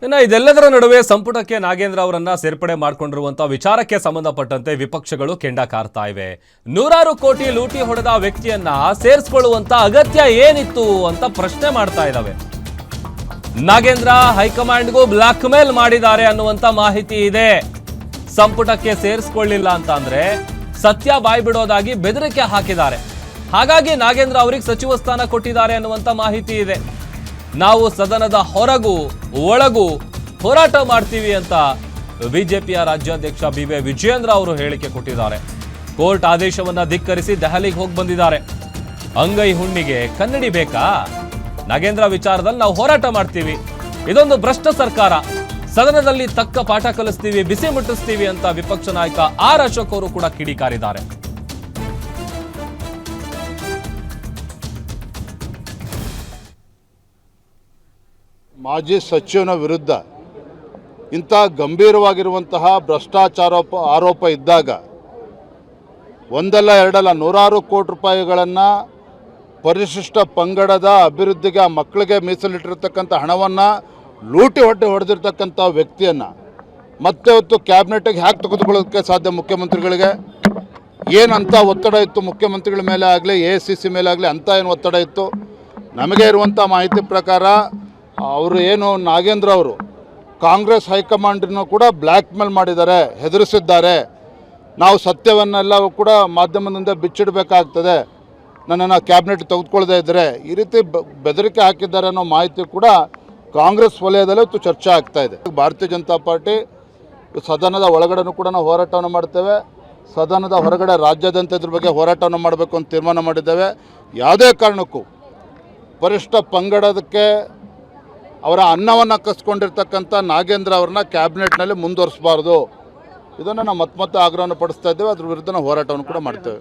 ಇನ್ನು ಇದೆಲ್ಲದರ ನಡುವೆ ಸಂಪುಟಕ್ಕೆ ನಾಗೇಂದ್ರ ಅವರನ್ನ ಸೇರ್ಪಡೆ ಮಾಡಿಕೊಂಡಿರುವಂತಹ ವಿಚಾರಕ್ಕೆ ಸಂಬಂಧಪಟ್ಟಂತೆ ವಿಪಕ್ಷಗಳು ಕೆಂಡ ಕಾರ್ತಾ ಇವೆ. ನೂರಾರು ಕೋಟಿ ಲೂಟಿ ಹೊಡೆದ ವ್ಯಕ್ತಿಯನ್ನ ಸೇರಿಸಿಕೊಳ್ಳುವಂತ ಅಗತ್ಯ ಏನಿತ್ತು ಅಂತ ಪ್ರಶ್ನೆ ಮಾಡ್ತಾ ಇದ್ದಾವೆ. ನಾಗೇಂದ್ರ ಹೈಕಮಾಂಡ್ಗೂ ಬ್ಲಾಕ್ ಮೇಲ್ ಮಾಡಿದ್ದಾರೆ ಅನ್ನುವಂತ ಮಾಹಿತಿ ಇದೆ. ಸಂಪುಟಕ್ಕೆ ಸೇರಿಸಿಕೊಳ್ಳಿಲ್ಲ ಅಂತ ಅಂದ್ರೆ ಸತ್ಯ ಬಾಯಿ ಬಿಡೋದಾಗಿ ಬೆದರಿಕೆ ಹಾಕಿದ್ದಾರೆ. ಹಾಗಾಗಿ ನಾಗೇಂದ್ರ ಅವರಿಗೆ ಸಚಿವ ಸ್ಥಾನ ಕೊಟ್ಟಿದ್ದಾರೆ ಅನ್ನುವಂತ ಮಾಹಿತಿ ಇದೆ. ನಾವು ಸದನದ ಹೊರಗೂ ಒಳಗೂ ಹೋರಾಟ ಮಾಡ್ತೀವಿ ಅಂತ ಬಿಜೆಪಿಯ ರಾಜ್ಯಾಧ್ಯಕ್ಷ ಬಿ.ವೈ. ವಿಜಯೇಂದ್ರ ಅವರು ಹೇಳಿಕೆ ಕೊಟ್ಟಿದ್ದಾರೆ. ಕೋರ್ಟ್ ಆದೇಶವನ್ನ ಧಿಕ್ಕರಿಸಿ ದೆಹಲಿಗೆ ಹೋಗಿ ಬಂದಿದ್ದಾರೆ. ಅಂಗೈ ಹುಣ್ಣಿಗೆ ಕನ್ನಡಿ ಬೇಕಾ? ನಾಗೇಂದ್ರ ವಿಚಾರದಲ್ಲಿ ನಾವು ಹೋರಾಟ ಮಾಡ್ತೀವಿ, ಇದೊಂದು ಭ್ರಷ್ಟ ಸರ್ಕಾರ, ಸದನದಲ್ಲಿ ತಕ್ಕ ಪಾಠ ಕಲಿಸ್ತೀವಿ, ಬಿಸಿ ಮುಟ್ಟಿಸ್ತೀವಿ ಅಂತ ವಿಪಕ್ಷ ನಾಯಕ ಆರ್ ಅಶೋಕ್ ಅವರು ಕೂಡ ಕಿಡಿಕಾರಿದ್ದಾರೆ. ಮಾಜಿ ಸಚಿವನ ವಿರುದ್ಧ ಇಂಥ ಗಂಭೀರವಾಗಿರುವಂತಹ ಭ್ರಷ್ಟಾಚಾರ ಆರೋಪ ಇದ್ದಾಗ ಒಂದಲ್ಲ ಎರಡಲ್ಲ ನೂರಾರು ಕೋಟಿ ರೂಪಾಯಿಗಳನ್ನು ಪರಿಶಿಷ್ಟ ಪಂಗಡದ ಅಭಿವೃದ್ಧಿಗೆ ಆ ಮಕ್ಕಳಿಗೆ ಮೀಸಲಿಟ್ಟಿರ್ತಕ್ಕಂಥ ಹಣವನ್ನು ಲೂಟಿ ಹೊಡೆದಿರ್ತಕ್ಕಂಥ ವ್ಯಕ್ತಿಯನ್ನು ಮತ್ತೆ ಹೊತ್ತು ಕ್ಯಾಬಿನೆಟ್ಗೆ ಹ್ಯಾಕ್ ತೆಗೆದುಕೊಳ್ಳೋದಕ್ಕೆ ಸಾಧ್ಯ? ಮುಖ್ಯಮಂತ್ರಿಗಳಿಗೆ ಏನಂತ ಒತ್ತಡ ಇತ್ತು? ಮುಖ್ಯಮಂತ್ರಿಗಳ ಮೇಲೆ ಆಗಲಿ AICC ಮೇಲೆ ಆಗಲಿ ಅಂತ ಏನು ಒತ್ತಡ ಇತ್ತು? ನಮಗೆ ಇರುವಂಥ ಮಾಹಿತಿ ಪ್ರಕಾರ ಅವರು ಏನು ನಾಗೇಂದ್ರ ಅವರು ಕಾಂಗ್ರೆಸ್ ಹೈಕಮಾಂಡನ್ನು ಕೂಡ ಬ್ಲ್ಯಾಕ್ ಮೇಲ್ ಮಾಡಿದ್ದಾರೆ, ಹೆದರಿಸಿದ್ದಾರೆ. ನಾವು ಸತ್ಯವನ್ನೆಲ್ಲ ಕೂಡ ಮಾಧ್ಯಮದಿಂದ ಬಿಚ್ಚಿಡಬೇಕಾಗ್ತದೆ, ನನ್ನನ್ನು ಕ್ಯಾಬಿನೆಟ್ ತೆಗೆದುಕೊಳ್ಳದೇ ಇದ್ದರೆ ಈ ರೀತಿ ಬೆದರಿಕೆ ಹಾಕಿದ್ದಾರೆ ಅನ್ನೋ ಮಾಹಿತಿ ಕೂಡ ಕಾಂಗ್ರೆಸ್ ವಲಯದಲ್ಲೇ ಇವತ್ತು ಚರ್ಚೆ ಆಗ್ತಾ ಇದೆ. ಭಾರತೀಯ ಜನತಾ ಪಾರ್ಟಿ ಸದನದ ಒಳಗಡೆನೂ ಕೂಡ ನಾವು ಹೋರಾಟವನ್ನು ಮಾಡ್ತೇವೆ, ಸದನದ ಹೊರಗಡೆ ರಾಜ್ಯಾದ್ಯಂತ ಇದ್ರ ಬಗ್ಗೆ ಹೋರಾಟವನ್ನು ಮಾಡಬೇಕು ಅಂತ ತೀರ್ಮಾನ ಮಾಡಿದ್ದೇವೆ. ಯಾವುದೇ ಕಾರಣಕ್ಕೂ ಪರಿಶಿಷ್ಟ ಪಂಗಡದಕ್ಕೆ ಅವರ ಅನ್ನವನ್ನು ಕಸ್ಕೊಂಡಿರ್ತಕ್ಕಂಥ ನಾಗೇಂದ್ರ ಅವ್ರನ್ನ ಕ್ಯಾಬಿನೆಟ್ನಲ್ಲಿ ಮುಂದುವರಿಸಬಾರ್ದು. ಇದನ್ನು ನಾವು ಮತ್ತೆ ಆಗ್ರಹವನ್ನು ಪಡಿಸ್ತಾ ಇದ್ದೇವೆ. ಅದ್ರ ವಿರುದ್ಧ ನಾವು ಹೋರಾಟವನ್ನು ಕೂಡ ಮಾಡ್ತೇವೆ.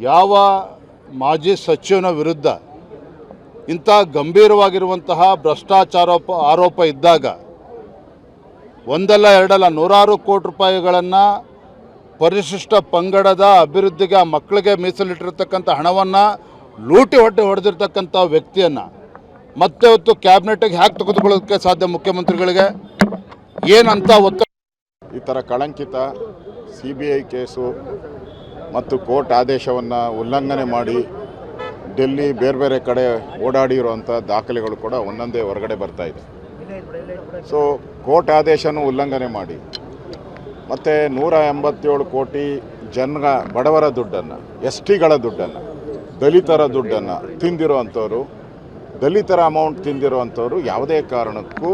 ಯಾವ ಮಾಜಿ ಸಚಿವನ ವಿರುದ್ಧ ಇಂಥ ಗಂಭೀರವಾಗಿರುವಂತಹ ಭ್ರಷ್ಟಾಚಾರ ಆರೋಪ ಇದ್ದಾಗ ಒಂದಲ್ಲ ಎರಡಲ್ಲ ನೂರಾರು ಕೋಟಿ ರೂಪಾಯಿಗಳನ್ನು ಪರಿಶಿಷ್ಟ ಪಂಗಡದ ಅಭಿವೃದ್ಧಿಗೆ ಆ ಮಕ್ಕಳಿಗೆ ಮೀಸಲಿಟ್ಟಿರ್ತಕ್ಕಂಥ ಹಣವನ್ನು ಲೂಟಿ ಹೊಡೆದಿರ್ತಕ್ಕಂಥ ವ್ಯಕ್ತಿಯನ್ನು ಮತ್ತೆ ಹೊತ್ತು ಕ್ಯಾಬಿನೆಟ್ಗೆ ಹ್ಯಾಕ್ ತೆಗೆದುಕೊಳ್ಳೋದಕ್ಕೆ ಸಾಧ್ಯ? ಮುಖ್ಯಮಂತ್ರಿಗಳಿಗೆ ಏನಂತ ಒತ್ತಡ? ಈ ಥರ ಕಳಂಕಿತ CBI ಕೇಸು ಮತ್ತು ಕೋರ್ಟ್ ಆದೇಶವನ್ನು ಉಲ್ಲಂಘನೆ ಮಾಡಿ ಡೆಲ್ಲಿ ಬೇರೆ ಬೇರೆ ಕಡೆ ಓಡಾಡಿರುವಂಥ ದಾಖಲೆಗಳು ಕೂಡ ಒಂದೊಂದೇ ಹೊರಗಡೆ ಬರ್ತಾ ಇದೆ. ಸೊ ಕೋರ್ಟ್ ಆದೇಶನೂ ಉಲ್ಲಂಘನೆ ಮಾಡಿ ಮತ್ತು 187 ಕೋಟಿ ಜನರ ಬಡವರ ದುಡ್ಡನ್ನು, STಗಳ ದುಡ್ಡನ್ನು, ದಲಿತರ ದುಡ್ಡನ್ನು ತಿಂದಿರುವಂಥವ್ರು, ದಲಿತರ ಅಮೌಂಟ್ ತಿಂದಿರುವಂಥವ್ರು ಯಾವುದೇ ಕಾರಣಕ್ಕೂ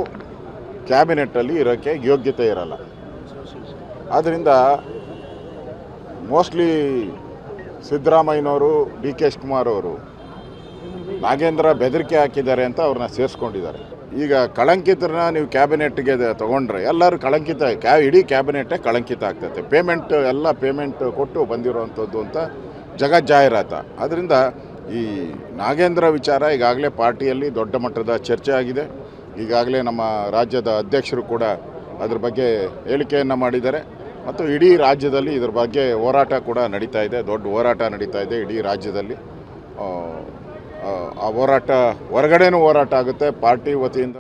ಕ್ಯಾಬಿನೆಟ್ಟಲ್ಲಿ ಇರೋಕ್ಕೆ ಯೋಗ್ಯತೆ ಇರಲ್ಲ. ಆದ್ದರಿಂದ ಮೋಸ್ಟ್ಲಿ ಸಿದ್ದರಾಮಯ್ಯನವರು, DK ಶಿವಕುಮಾರ್ ಅವರು ನಾಗೇಂದ್ರ ಬೆದರಿಕೆ ಹಾಕಿದ್ದಾರೆ ಅಂತ ಅವ್ರನ್ನ ಸೇರಿಸ್ಕೊಂಡಿದ್ದಾರೆ. ಈಗ ಕಳಂಕಿತರನ್ನ ನೀವು ಕ್ಯಾಬಿನೆಟ್ಗೆ ತೊಗೊಂಡ್ರೆ ಎಲ್ಲರೂ ಕಳಂಕಿತ, ಇಡೀ ಕ್ಯಾಬಿನೆಟ್ಟೇ ಕಳಂಕಿತ ಆಗ್ತೈತೆ. ಎಲ್ಲ ಪೇಮೆಂಟ್ ಕೊಟ್ಟು ಬಂದಿರುವಂಥದ್ದು ಅಂತ ಜಗಜ್ಜಾಹೀರಾತ. ಆದ್ದರಿಂದ ಈ ನಾಗೇಂದ್ರ ವಿಚಾರ ಈಗಾಗಲೇ ಪಾರ್ಟಿಯಲ್ಲಿ ದೊಡ್ಡ ಮಟ್ಟದ ಚರ್ಚೆ ಆಗಿದೆ. ಈಗಾಗಲೇ ನಮ್ಮ ರಾಜ್ಯದ ಅಧ್ಯಕ್ಷರು ಕೂಡ ಅದ್ರ ಬಗ್ಗೆ ಹೇಳಿಕೆಯನ್ನು ಮಾಡಿದ್ದಾರೆ ಮತ್ತು ಇಡೀ ರಾಜ್ಯದಲ್ಲಿ ಇದ್ರ ಬಗ್ಗೆ ಹೋರಾಟ ಕೂಡ ನಡೀತಾ ಇದೆ, ದೊಡ್ಡ ಹೋರಾಟ ನಡೀತಾ ಇದೆ ಇಡೀ ರಾಜ್ಯದಲ್ಲಿ. ಆ ಹೋರಾಟ ಹೊರಗಡೆನೂ ಹೋರಾಟ ಆಗುತ್ತೆ, ಪಾರ್ಟಿ ವತಿಯಿಂದ